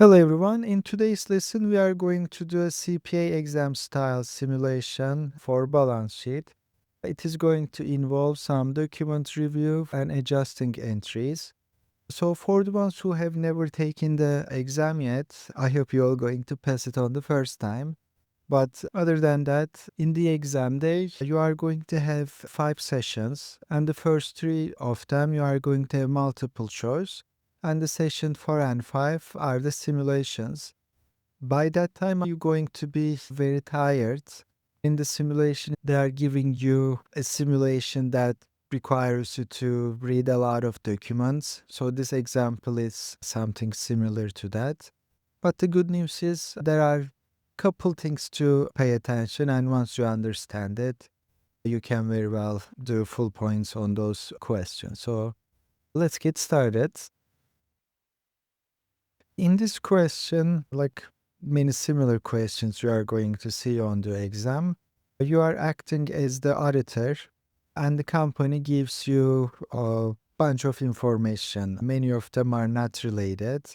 Hello everyone. In today's lesson, we are going to do a CPA exam style simulation for balance sheet. It is going to involve some document review and adjusting entries. So for the ones who have never taken the exam yet, I hope you're all going to pass it on the first time. But other than that, in the exam day, you are going to have 5 sessions, and the first 3 of them you are going to have multiple choice, and the session 4 and 5 are the simulations. By that time, you're going to be very tired. In the simulation, they are giving you a simulation that requires you to read a lot of documents. So this example is something similar to that. But the good news is there are couple things to pay attention, and once you understand it, you can very well do full points on those questions. So let's get started. In this question, like many similar questions you are going to see on the exam, you are acting as the auditor, and the company gives you a bunch of information. Many of them are not related,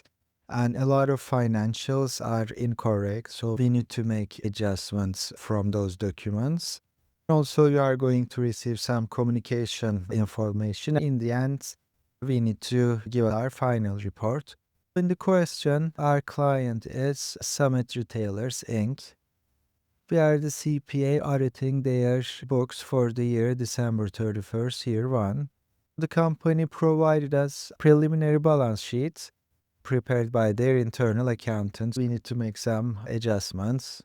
and a lot of financials are incorrect. So we need to make adjustments from those documents. Also, you are going to receive some communication information. In the end, we need to give our final report. In the question, our client is Summit Retailers Inc. We are the CPA auditing their books for the year December 31st, year 1. The company provided us preliminary balance sheets prepared by their internal accountants. We need to make some adjustments.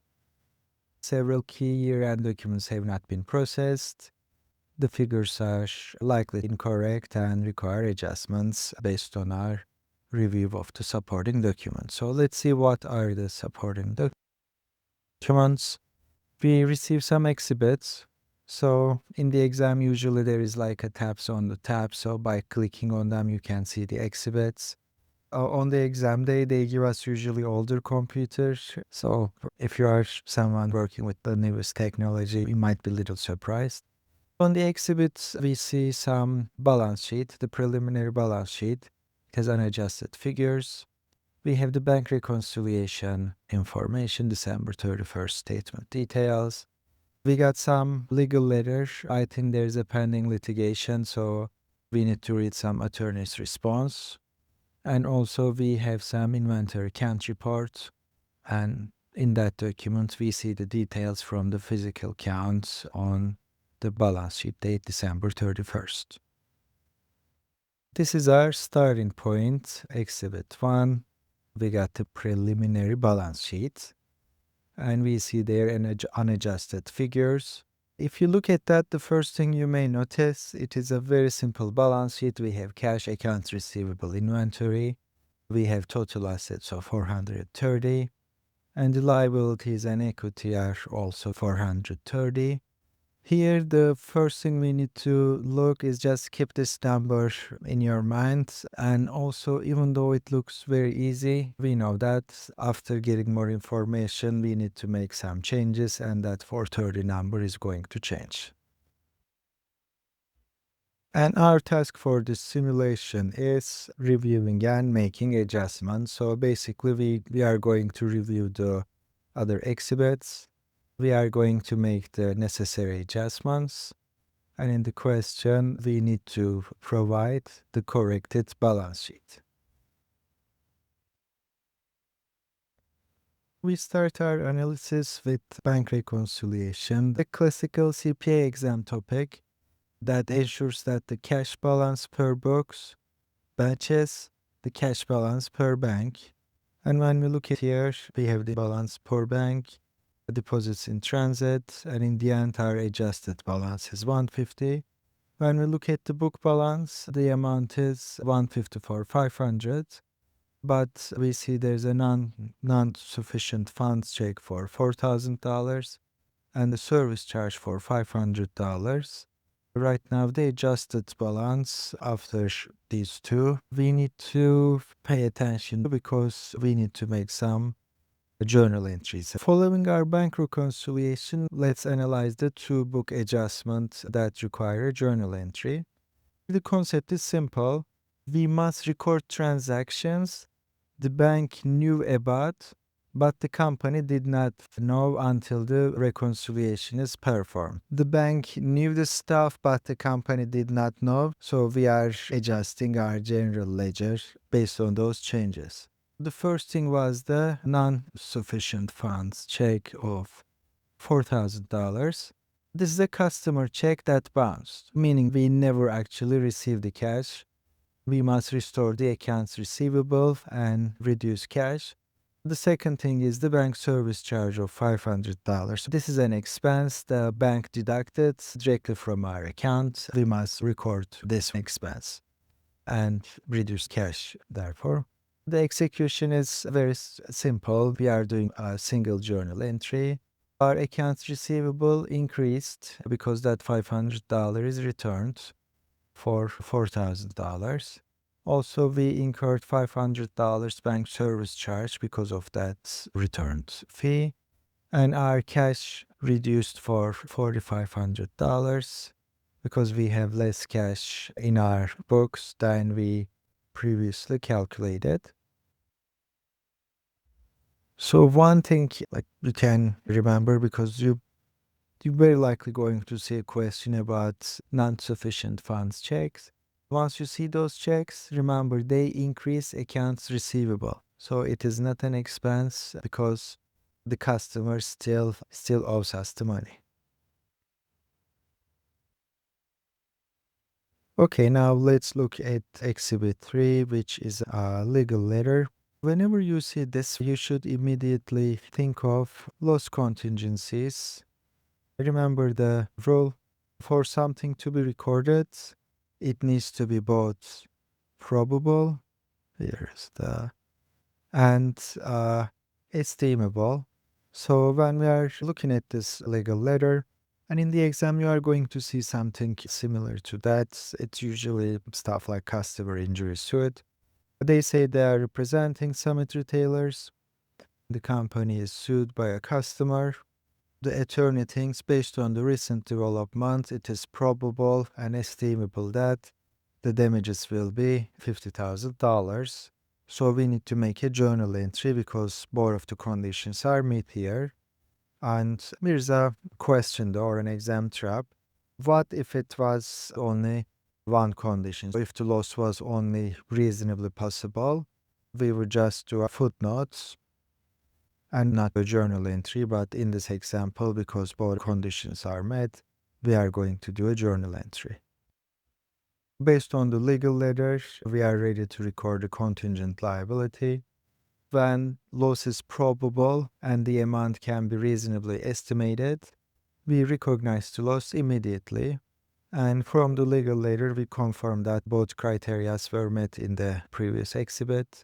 Several key year-end documents have not been processed. The figures are likely incorrect and require adjustments based on our review of the supporting documents. So let's see what are the supporting documents. We receive some exhibits. So in the exam, usually there is like a tabs on the tab. So by clicking on them, you can see the exhibits. On the exam day, they give us usually older computers. So if you are someone working with the newest technology, you might be a little surprised. On the exhibits, we see some balance sheet, the preliminary balance sheet. It has unadjusted figures. We have the bank reconciliation information, December 31st statement details. We got some legal letters. I think there's a pending litigation, so we need to read some attorney's response. And also we have some inventory count report. And in that document, we see the details from the physical counts on the balance sheet date, December 31st. This is our starting point, Exhibit 1. We got the preliminary balance sheet, and we see there unadjusted figures. If you look at that, the first thing you may notice, it is a very simple balance sheet. We have cash, accounts receivable, inventory. We have total assets of 430, and the liabilities and equity are also 430. Here, the first thing we need to look is just keep this number in your mind. And also, even though it looks very easy, we know that after getting more information, we need to make some changes, and that 430 number is going to change. And our task for this simulation is reviewing and making adjustments. So basically, we are going to review the other exhibits. We are going to make the necessary adjustments. And in the question, we need to provide the corrected balance sheet. We start our analysis with bank reconciliation, the classical CPA exam topic that ensures that the cash balance per books matches the cash balance per bank. And when we look at here, we have the balance per bank, deposits in transit, and in the end, our adjusted balance is 150. When we look at the book balance, the amount is 154,500, but we see there's a non-sufficient funds check for $4,000 and the service charge for $500. Right now, the adjusted balance after these two, we need to pay attention because we need to make some journal entries. Following our bank reconciliation, let's analyze the two book adjustments that require a journal entry. The concept is simple. We must record transactions the bank knew about, but the company did not know until the reconciliation is performed. The bank knew the stuff, but the company did not know, so we are adjusting our general ledger based on those changes. The first thing was the non-sufficient funds check of $4,000. This is a customer check that bounced, meaning we never actually received the cash. We must restore the accounts receivable and reduce cash. The second thing is the bank service charge of $500. This is an expense the bank deducted directly from our account. We must record this expense and reduce cash, therefore. The execution is very simple. We are doing a single journal entry. Our accounts receivable increased because that $500 is returned for $4,000. Also, we incurred $500 bank service charge because of that returned fee. And our cash reduced for $4,500 because we have less cash in our books than we previously calculated. So one thing like you can remember, because you're very likely going to see a question about non-sufficient funds checks. Once you see those checks, remember they increase accounts receivable. So it is not an expense because the customer still owes us the money. Okay, now let's look at Exhibit 3, which is a legal letter. Whenever you see this, you should immediately think of loss contingencies. Remember the rule: for something to be recorded, it needs to be both probable, here's the, and estimable. So when we are looking at this legal letter, and in the exam you are going to see something similar to that. It's usually stuff like customer injury suit. They say they are representing Summit Retailers. The company is sued by a customer. The attorney thinks, based on the recent development, it is probable and estimable that the damages will be $50,000. So we need to make a journal entry because both of the conditions are met here. And here's a question or an exam trap. What if it was only one condition? So if the loss was only reasonably possible, we would just do a footnote and not a journal entry. But in this example, because both conditions are met, we are going to do a journal entry. Based on the legal letter, we are ready to record the contingent liability. When loss is probable and the amount can be reasonably estimated, we recognize the loss immediately. And from the legal letter, we confirm that both criteria were met in the previous exhibit.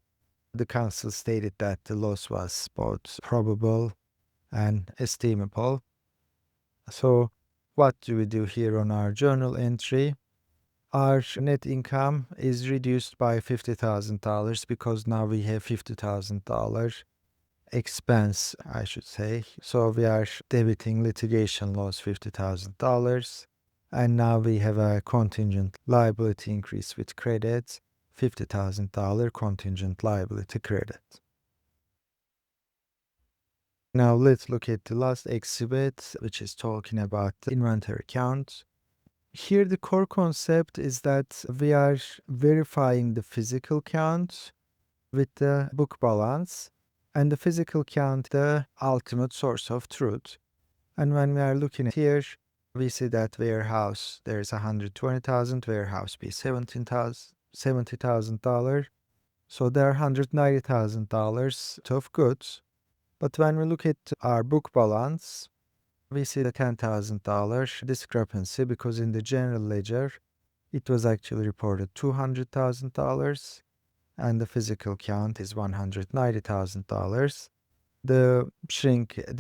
The counsel stated that the loss was both probable and estimable. So what do we do here on our journal entry? Our net income is reduced by $50,000 because now we have $50,000 expense, I should say. So we are debiting litigation loss $50,000. And now we have a contingent liability increase with credit, $50,000 contingent liability credit. Now let's look at the last exhibit, which is talking about the inventory count. Here the core concept is that we are verifying the physical count with the book balance, and the physical count the ultimate source of truth. And when we are looking at here, we see that warehouse, there's 120,000, warehouse B $70,000. So there are $190,000 of goods. But when we look at our book balance, we see the $10,000 discrepancy because in the general ledger, it was actually reported $200,000 and the physical count is $190,000. The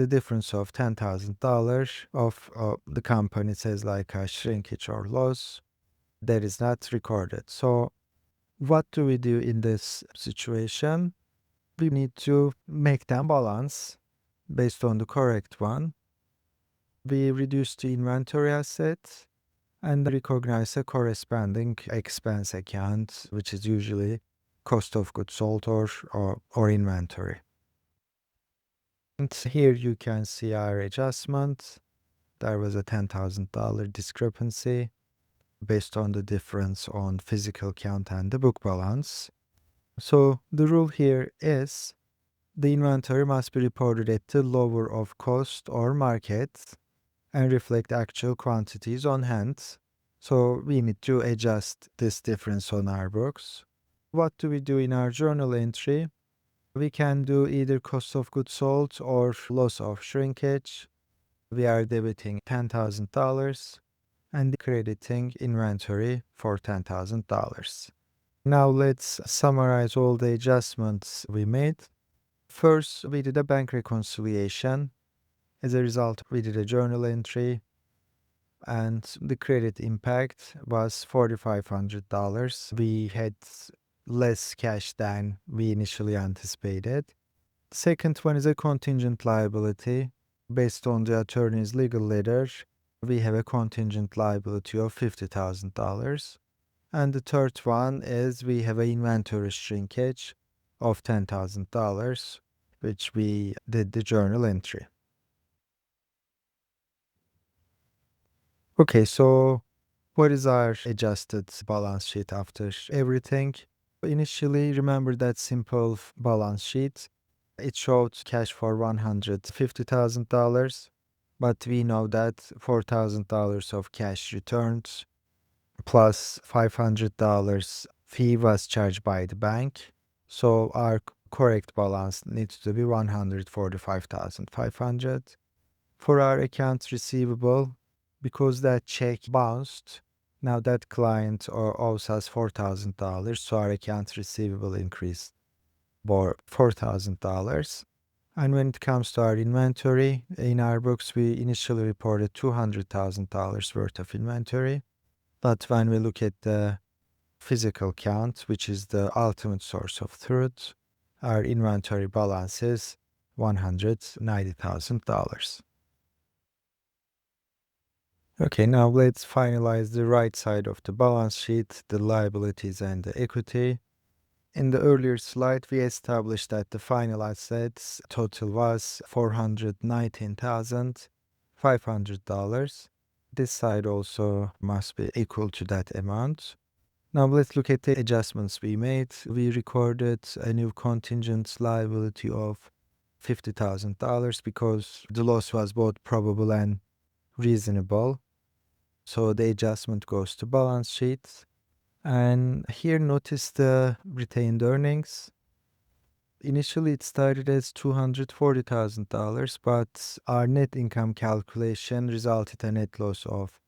difference of $10,000 of the company says like a shrinkage or loss that is not recorded. So what do we do in this situation? We need to make them balance based on the correct one. We reduce the inventory asset and recognize a corresponding expense account, which is usually cost of goods sold or inventory. And here you can see our adjustment. There was a $10,000 discrepancy based on the difference on physical count and the book balance. So the rule here is the inventory must be reported at the lower of cost or market and reflect actual quantities on hand. So we need to adjust this difference on our books. What do we do in our journal entry? We can do either cost of goods sold or loss of shrinkage. We are debiting $10,000 and crediting inventory for $10,000. Now let's summarize all the adjustments we made. First, we did a bank reconciliation. As a result, we did a journal entry, and the credit impact was $4,500. We had less cash than we initially anticipated. Second one is a contingent liability. Based on the attorney's legal letter, we have a contingent liability of $50,000. And the third one is we have an inventory shrinkage of $10,000, which we did the journal entry. Okay, so what is our adjusted balance sheet after everything? Initially, remember that simple balance sheet. It showed cash for $150,000, but we know that $4,000 of cash returned plus $500 fee was charged by the bank. So our correct balance needs to be $145,500. For our accounts receivable, because that check bounced, now that client owes us $4,000, so our accounts receivable increased by $4,000. And when it comes to our inventory, in our books, we initially reported $200,000 worth of inventory. But when we look at the physical count, which is the ultimate source of truth, our inventory balance is $190,000. Okay, now let's finalize the right side of the balance sheet, the liabilities and the equity. In the earlier slide, we established that the final assets total was $419,500. This side also must be equal to that amount. Now let's look at the adjustments we made. We recorded a new contingent liability of $50,000 because the loss was both probable and reasonable. So the adjustment goes to balance sheet. And here notice the retained earnings. Initially it started as $240,000, but our net income calculation resulted in a net loss of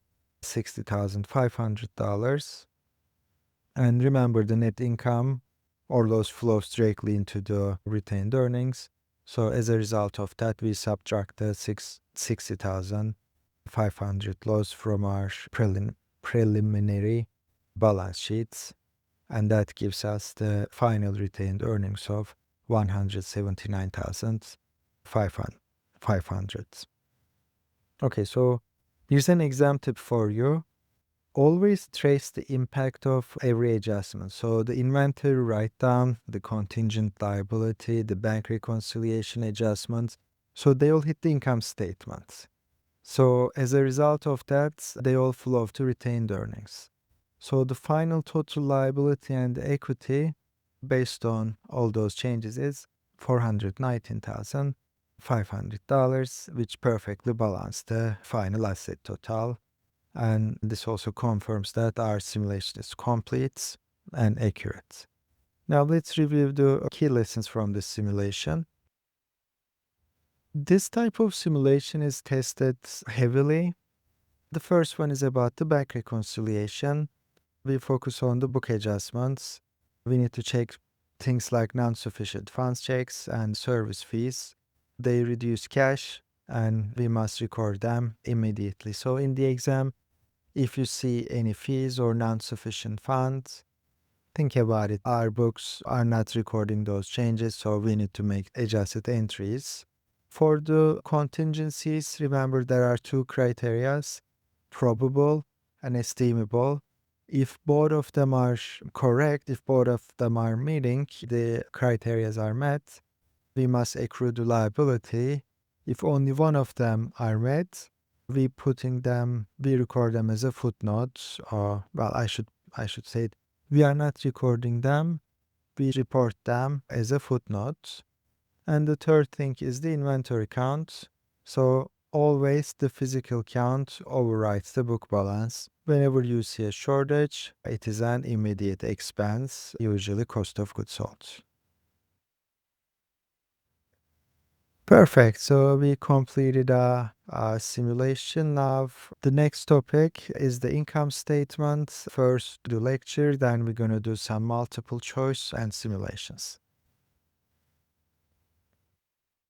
$60,500. And remember, the net income or loss flows directly into the retained earnings. So as a result of that, we subtract the $60,500 loss from our preliminary balance sheets, and that gives us the final retained earnings of $179,500. Okay, so here's an exam tip for you. Always trace the impact of every adjustment. So the inventory write-down, the contingent liability, the bank reconciliation adjustments, so they all hit the income statement. So as a result of that, they all flow to retained earnings. So the final total liability and equity based on all those changes is $419,500, which perfectly balance the final asset total. And this also confirms that our simulation is complete and accurate. Now let's review the key lessons from this simulation. This type of simulation is tested heavily. The first one is about the bank reconciliation. We focus on the book adjustments. We need to check things like non-sufficient funds checks and service fees. They reduce cash and we must record them immediately. So in the exam, if you see any fees or non-sufficient funds, think about it. Our books are not recording those changes, so we need to make adjusted entries. For the contingencies, remember there are two criteria, probable and estimable. If both of them are correct, if both of them are meeting, the criteria are met, we must accrue the liability. If only one of them are met, we record them as a footnote. Or well, I should say it. We are not recording them. We report them as a footnote. And the third thing is the inventory count. So always the physical count overrides the book balance. Whenever you see a shortage, it is an immediate expense, usually cost of goods sold. Perfect. So we completed a simulation. Now the next topic is the income statement. First, the lecture, then we're going to do some multiple choice and simulations.